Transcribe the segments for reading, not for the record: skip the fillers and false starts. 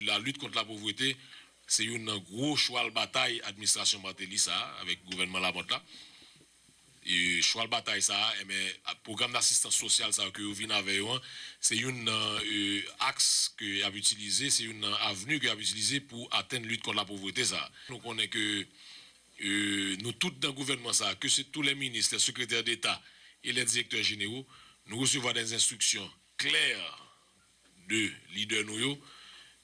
La lutte contre la pauvreté, c'est une gros choix de bataille administration Martelly ça avec le gouvernement Lamotte là. Et choix de bataille ça, mais programme d'assistance sociale ça que vous venez avec c'est une axe que a utilisé, c'est une avenue que a utilisé pour atteindre lutte contre la pauvreté ça. Nous connaissons que nous tous dans le gouvernement ça, que c'est tous les ministres, les secrétaires d'État et les directeurs généraux, nous recevons des instructions claires de leaders nous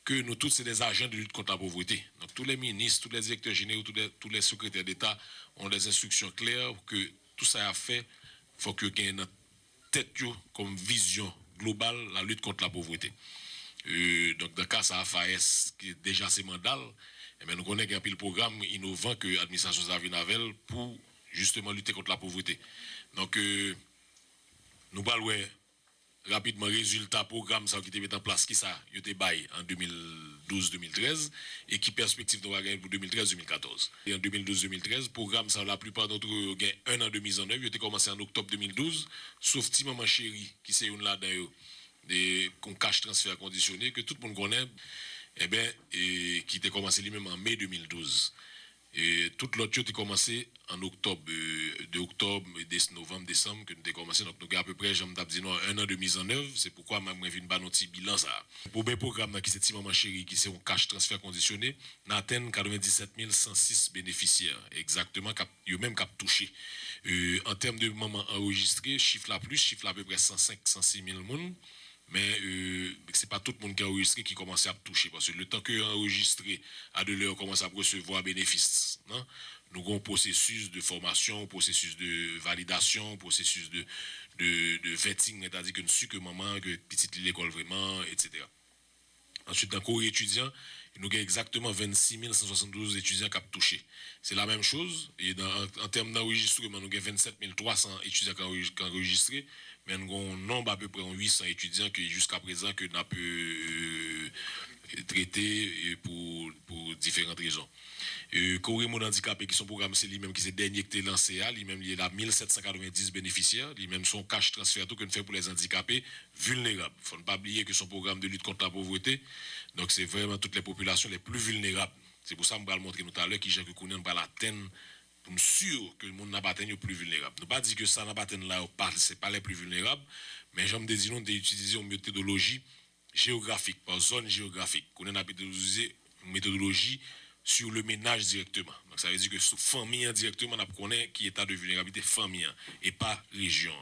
que nous tous c'est des agents de lutte contre la pauvreté. Donc tous les ministres, tous les directeurs généraux, tous les secrétaires d'État ont des instructions claires que tout ça a fait, il faut que y ait une tête comme vision globale la lutte contre la pauvreté. Donc dans le cas ça FAS qui est déjà c'est mandal, mais nous connaissons qu'il y a un programme innovant que l'administration Zavinavel pour justement lutter contre la pauvreté. Donc nous parlons rapidement résultat programme ça qui était mis en place qui ça il était bail en 2012-2013 et qui perspective nous va gagner pour 2013-2014. Et en 2012-2013 programme ça la plupart d'entre eux gagne un an de mise en œuvre, il était commencé en octobre 2012 sauf petit maman chérie qui c'est une là dedans des cash transfert conditionné que tout le monde connaît qui était commencé lui-même en mai 2012. Et toute l'autre chose a commencé en octobre, de octobre, novembre, décembre, que nous avons commencé. Donc, nous avons à peu près, j'aime dire, un an de mise en œuvre. C'est pourquoi je viens de un petit bilan. Ça. Pour le programme qui c'est Maman Chérie, qui c'est un cash transfert conditionné, nous atteint 97 106 bénéficiaires. Exactement, ils même cap touché. En termes de moments enregistrés, chiffre là plus, chiffre là à peu près 105, 106 000 personnes. Mais c'est pas tout le monde qui a enregistré qui commence à toucher parce que le temps que enregistré à de l'heure commence à recevoir bénéfices, non? Nous avons un processus de formation, processus de validation, processus de vetting, c'est-à-dire que nous sommes que maman, que petite l'école vraiment, etc. Ensuite, dans le cours étudiant, nous avons exactement 26 172 étudiants qui ont touché. C'est la même chose. Et en termes d'enregistrement, nous avons 27 300 étudiants qui ont enregistré. Mais nous avons un nombre à peu près 800 étudiants que jusqu'à présent que nous avons pu traiter pour différentes raisons. Corée Mon Handicapé, qui sont programme, c'est lui-même qui s'est dernier qui est lancé, lui-même il a 1790 bénéficiaires, lui-même son cash transfert tout que nous fait pour les handicapés vulnérables. Il ne faut pas oublier que son programme de lutte contre la pauvreté, donc c'est vraiment toutes les populations les plus vulnérables. C'est pour ça que je vais le montrer tout à l'heure qui j'ai que nous ne pas l'atteindre pour sûr que le monde n'a pas atteint les plus vulnérables. Nous ne pas dire que ça n'a pas atteint là, ce n'est pas les plus vulnérables, mais j'aime des dire d'utiliser une méthodologie géographique, par zone géographique. Qu'on a utilisé une méthodologie sur le ménage directement. Donc ça veut dire que sous famille directement, on connaît qui est état de vulnérabilité famille et pas région.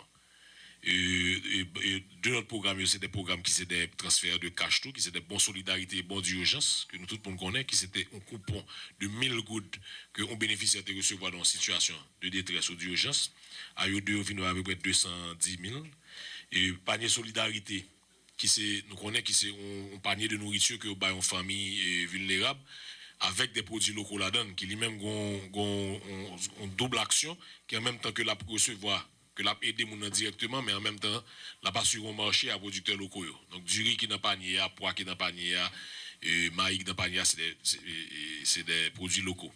De notre programme, c'est des programmes qui sont des transferts de cash tout, qui sont des bons solidarités et bons d'urgence, que nous tout le monde connaît, qui c'était un coupon de 1000 gouttes que on bénéficiaire de recevoir dans une situation de détresse ou d'urgence. À eux deux, on à peu près 210 000. Et panier solidarité, qui c'est, nous connaissons qui c'est un panier de nourriture que nous avons en famille vulnérable, avec des produits locaux là-dedans, qui lui-même ont double action, qui en même temps que la recevoir, que la aider mon directement, mais en même temps, la pas sur un marché à producteurs locaux. Donc, du riz qui n'a pas panier, pois qui n'a pas panier, maïs qui n'a pas panier, c'est des produits locaux.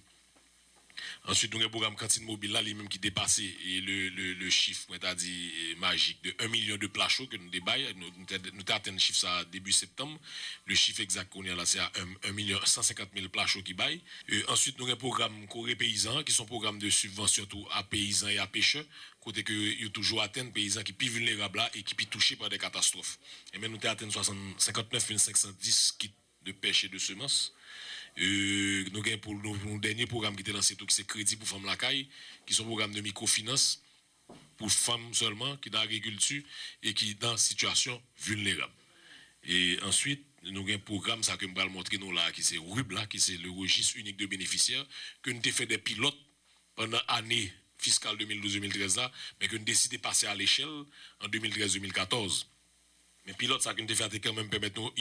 Ensuite, nous avons un programme cantine mobile là, lui-même qui dépassait le chiffre, c'est-à-dire magique, de 1 million de plats chauds que nous débaillons. Nous avons atteint le chiffre ça début septembre. Le chiffre exact qu'on a là, c'est à 1 150 000 plats chauds qui baillent. Ensuite, nous avons un programme Corée Paysan, qui sont programmes de subvention tout à paysans et à pêcheurs, côté que ils ont toujours atteint paysans qui sont plus vulnérables là et qui sont touchés par des catastrophes. Et même nous avons atteint 59 510 kits de pêche et de semences. Nous avons pour nos dernier programme qui était lancé, qui c'est Crédit pour Femmes Lacaille, qui sont programme de microfinance pour femmes seulement, qui sont dans l'agriculture et qui sont dans situation vulnérable. Et ensuite, nous avons un programme, ça que je vais montrer nous là, qui c'est RUB, là, qui c'est le registre unique de bénéficiaires, que nous avons fait des pilotes pendant l'année fiscale 2012-2013 là, mais que nous avons décidé de passer à l'échelle en 2013-2014. Mais pilote, ça que nous avons fait quand même permettre nous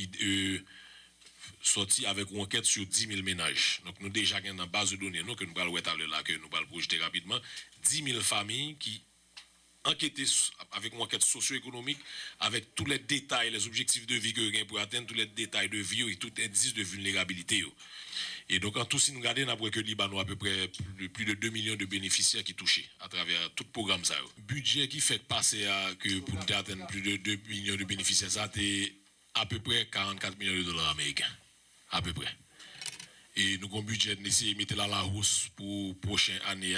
sorti avec une enquête sur 10 000 ménages. Donc, nous déjà dans la base de données, nous, que nous allons là, que nous allons projeter rapidement, 10 000 familles qui enquêtaient avec une enquête socio-économique, avec tous les détails, les objectifs de vie que vous pour atteindre tous les détails de vie et tout indice de vulnérabilité. Et donc, en tout, si nous regardons, nous avons que Liban à peu près plus de 2 millions de bénéficiaires qui touchent à travers tout le programme. Ça. Budget qui fait passer à que pour nous atteindre plus de 2 millions de bénéficiaires, ça, c'est à peu près 44 millions de dollars américains. à peu près. Et nous avons un budget, nous essayons de mettre la hausse pour prochaine année,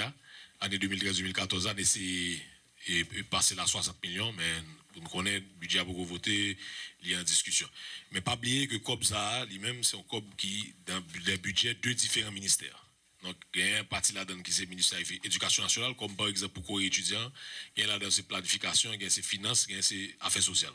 année 2013-2014, on essaie de passer à 60 millions, mais nous connaissons le budget pour voter, il y a en discussion. Mais pas oublier que COBSA, lui-même, c'est un COB qui dans le budget de différents ministères. Donc, il y a un parti là-dedans qui c'est le ministère de l'Éducation nationale, comme par exemple pour les étudiants, il y a là-dedans c'est planification, il y a c'est finances, il y a c'est affaires sociales.